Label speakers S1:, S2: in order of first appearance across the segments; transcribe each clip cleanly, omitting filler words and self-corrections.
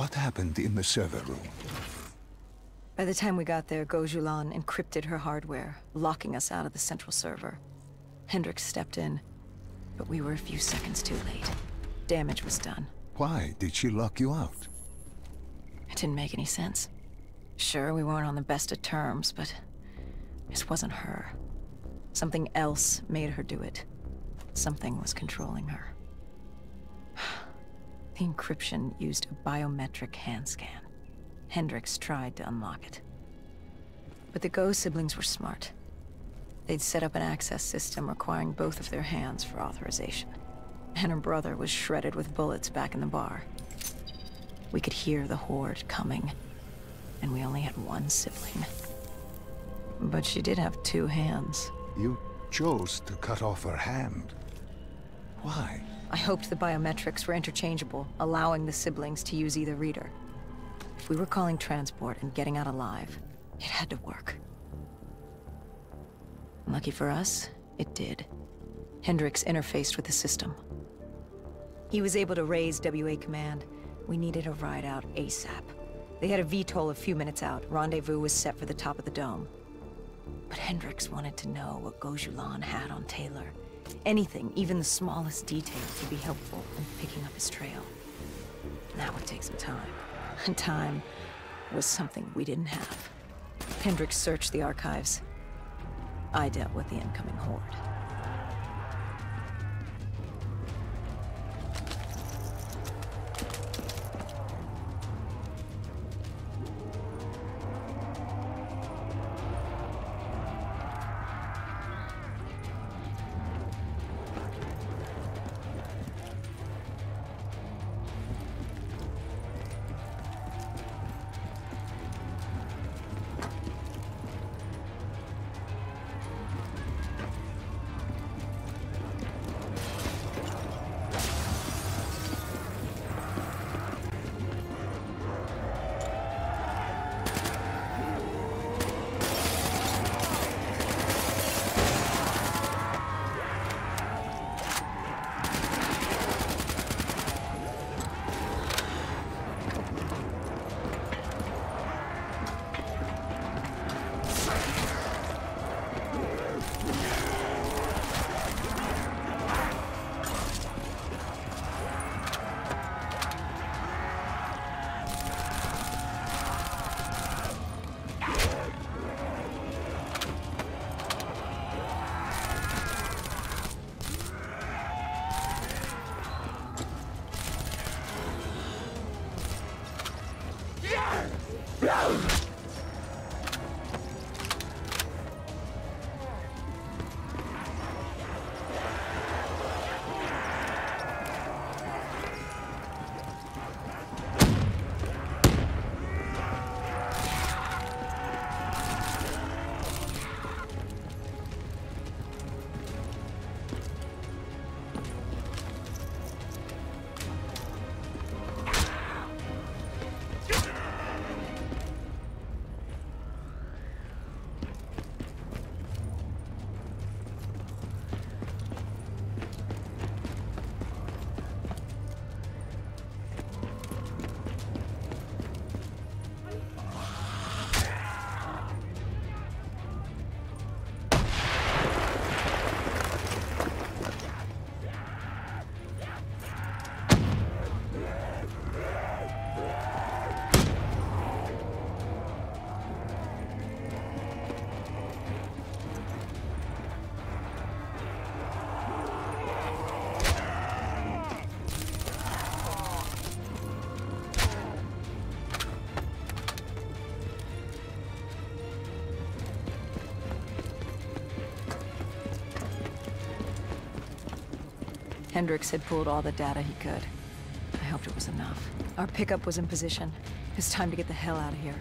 S1: What happened in the server room?
S2: By the time we got there, Gojulan encrypted her hardware, locking us out of the central server. Hendricks stepped in, but we were a few seconds too late. Damage was done.
S1: Why did she lock you out?
S2: It didn't make any sense. Sure, we weren't on the best of terms, but this wasn't her. Something else made her do it. Something was controlling her. The encryption used a biometric hand scan. Hendricks tried to unlock it. But the Go siblings were smart. They'd set up an access system requiring both of their hands for authorization. And her brother was shredded with bullets back in the bar. We could hear the horde coming, and we only had one sibling. But she did have two hands.
S1: You chose to cut off her hand. Why?
S2: I hoped the biometrics were interchangeable, allowing the siblings to use either reader. If we were calling transport and getting out alive, it had to work. Lucky for us, it did. Hendricks interfaced with the system. He was able to raise WA command. We needed a ride out ASAP. They had a VTOL a few minutes out. Rendezvous was set for the top of the dome. But Hendricks wanted to know what Gojulan had on Taylor. Anything, even the smallest detail, could be helpful in picking up his trail. And that would take some time. And time was something we didn't have. Hendricks searched the archives. I dealt with the incoming horde. Hendricks had pulled all the data he could. I hoped it was enough. Our pickup was in position. It's time to get the hell out of here.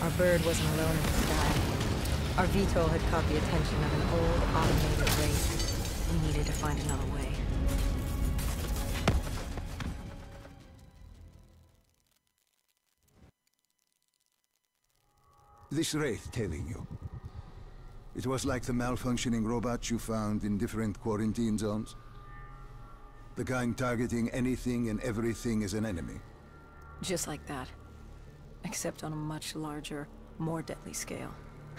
S2: Our bird wasn't alone in the sky. Our VTOL had caught the attention of an old automated race. We needed to find another way.
S1: This wraith telling you. It was like the malfunctioning robots you found in different quarantine zones. The kind targeting anything and everything as an enemy.
S2: Just like that. Except on a much larger, more deadly scale.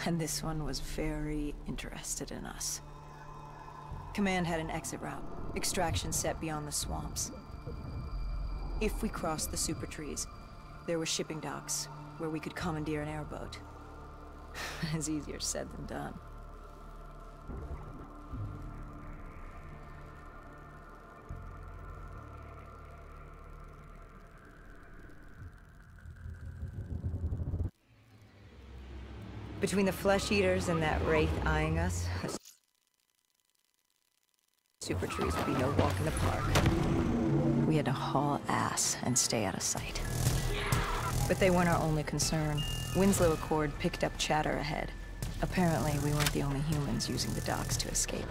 S2: And this one was very interested in us. Command had an exit route. Extraction set beyond the swamps. If we crossed the super trees, there were shipping docks where we could commandeer an airboat. It's easier said than done. Between the flesh eaters and that wraith eyeing us, super trees would be no walk in the park. We had to haul ass and stay out of sight. But they weren't our only concern. Winslow Accord picked up chatter ahead. Apparently, we weren't the only humans using the docks to escape.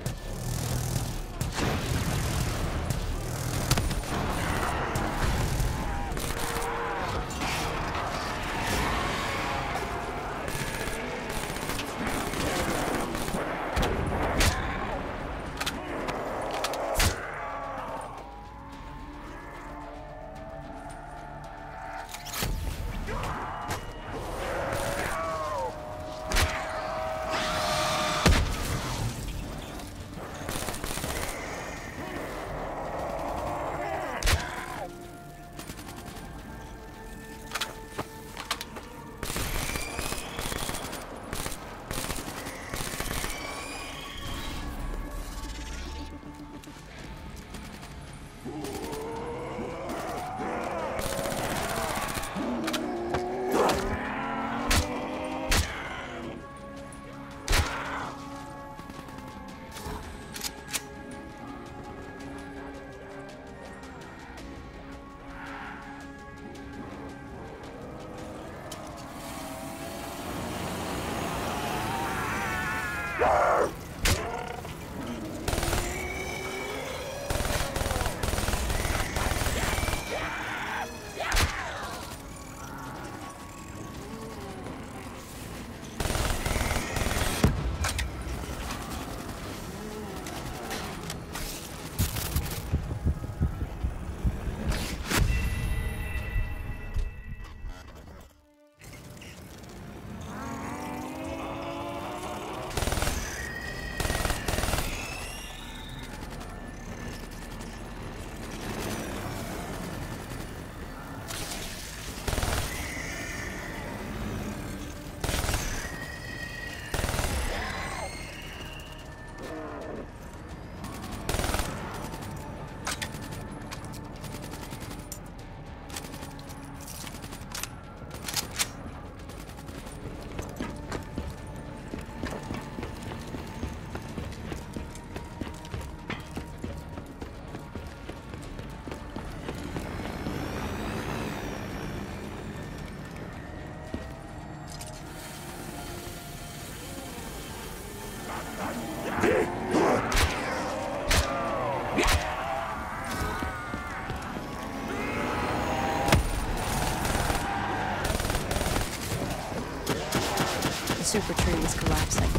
S2: The super tree was collapsing.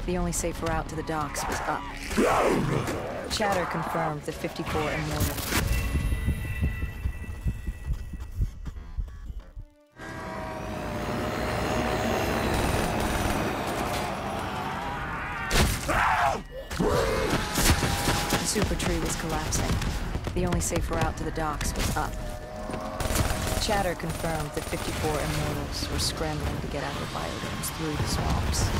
S2: The only safe route to the docks was up. Chatter confirmed the 54 immortal. The super tree was collapsing. The only safe route to the docks was up. Chatter confirmed that 54 immortals were scrambling to get out of the biodomes through the swamps.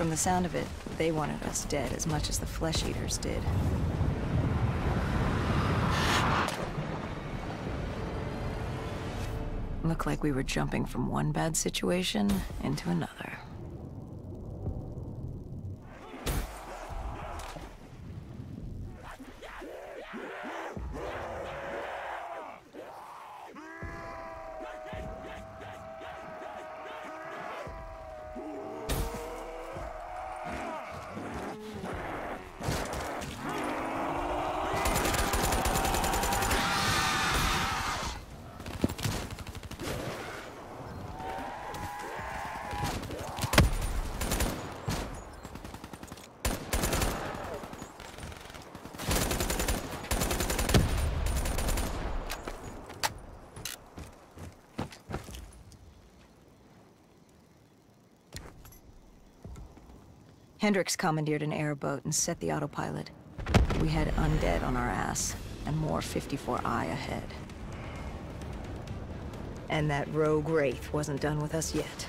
S2: From the sound of it, they wanted us dead as much as the flesh eaters did. Looked like we were jumping from one bad situation into another. Hendricks commandeered an airboat and set the autopilot. We had undead on our ass, and more 54I ahead. And that rogue wraith wasn't done with us yet.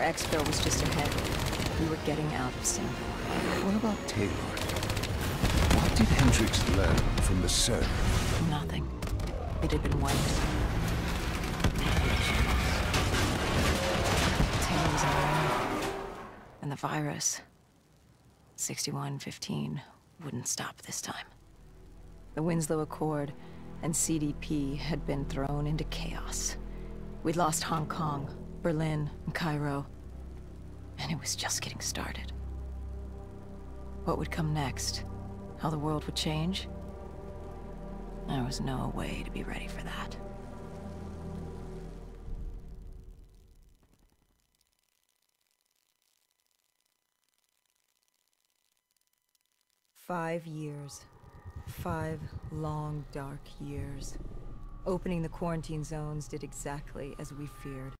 S2: Exfil was just ahead. We were getting out of Singapore.
S1: What about Taylor? What did Hendricks learn from the server?
S2: Nothing. It had been wiped. Taylor was alone. And the virus, 6115, wouldn't stop this time. The Winslow Accord and CDP had been thrown into chaos. We'd lost Hong Kong, Berlin, and Cairo. And it was just getting started. What would come next? How the world would change? There was no way to be ready for that. "5 years. 5 long, dark years. Opening the quarantine zones did exactly as we feared.